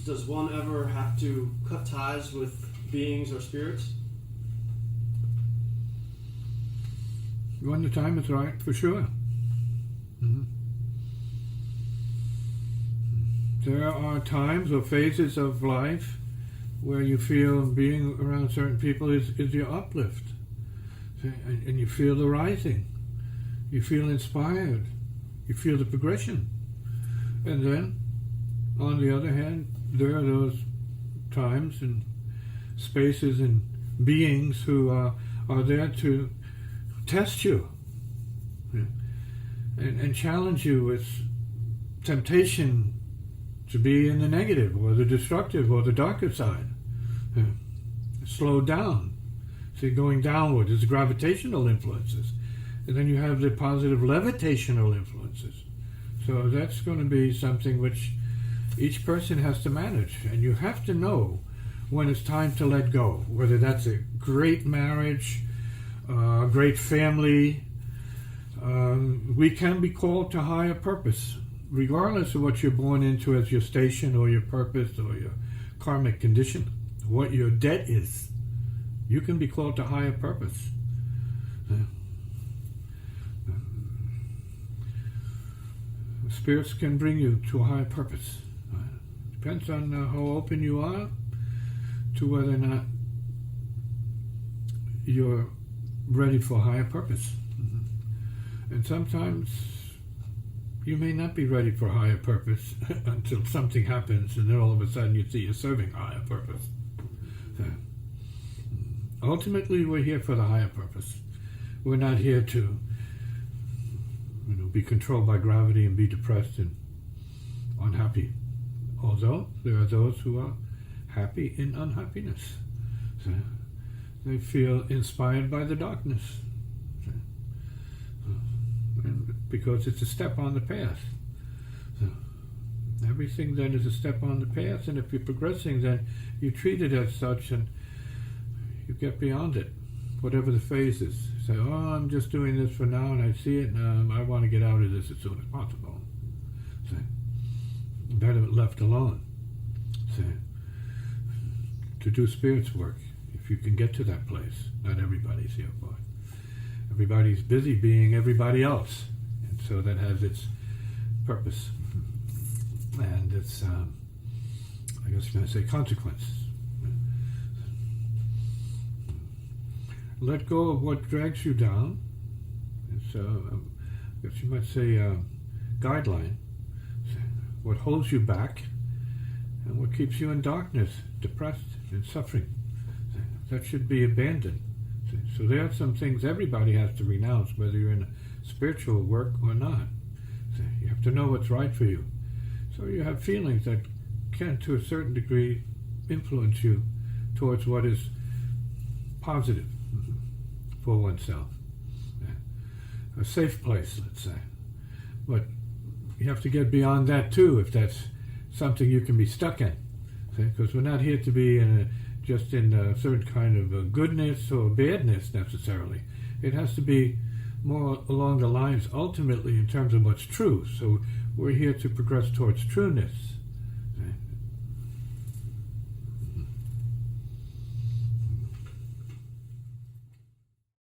does one ever have to cut ties with beings or spirits? When the time is right, for sure. Mm-hmm. There are times or phases of life where you feel being around certain people is your uplift. And you feel the rising. You feel inspired. You feel the progression. And then, on the other hand, there are those times and spaces and beings who are there to test you, and challenge you with temptation to be in the negative or the destructive or the darker side. Slow down. See, going downward is gravitational influences. And then you have the positive levitational influences. So that's going to be something which each person has to manage. And you have to know when it's time to let go, whether that's a great marriage, a great family. We can be called to higher purpose, regardless of what you're born into as your station or your purpose or your karmic condition, what your debt is. You can be called to higher purpose. Spirits can bring you to a higher purpose. Depends on how open you are to whether or not you're ready for a higher purpose. And sometimes you may not be ready for a higher purpose until something happens, and then all of a sudden you see you're serving a higher purpose. Ultimately, we're here for the higher purpose. We're not here to be controlled by gravity and be depressed and unhappy. Although there are those who are happy in unhappiness. They feel inspired by the darkness. And because it's a step on the path. Everything then is a step on the path, and if you're progressing, then you treat it as such, and you get beyond it, whatever the phase is. Say, oh, I'm just doing this for now, and I see it, and I want to get out of this as soon as possible. Say, better left alone. Say, to do spirit's work, if you can get to that place. Not everybody's here for it. Everybody's busy being everybody else, and so that has its purpose and its, I guess you're going to say, consequences. Let go of what drags you down. It's, I guess you might say, a guideline. What holds you back and what keeps you in darkness, depressed, and suffering. That should be abandoned. So there are some things everybody has to renounce, whether you're in a spiritual work or not. You have to know what's right for you. So you have feelings that can, to a certain degree, influence you towards what is positive for oneself. A safe place, let's say. But you have to get beyond that too, if that's something you can be stuck in. Because we're not here to be just in a certain kind of goodness or badness necessarily. It has to be more along the lines ultimately in terms of what's true. So we're here to progress towards trueness.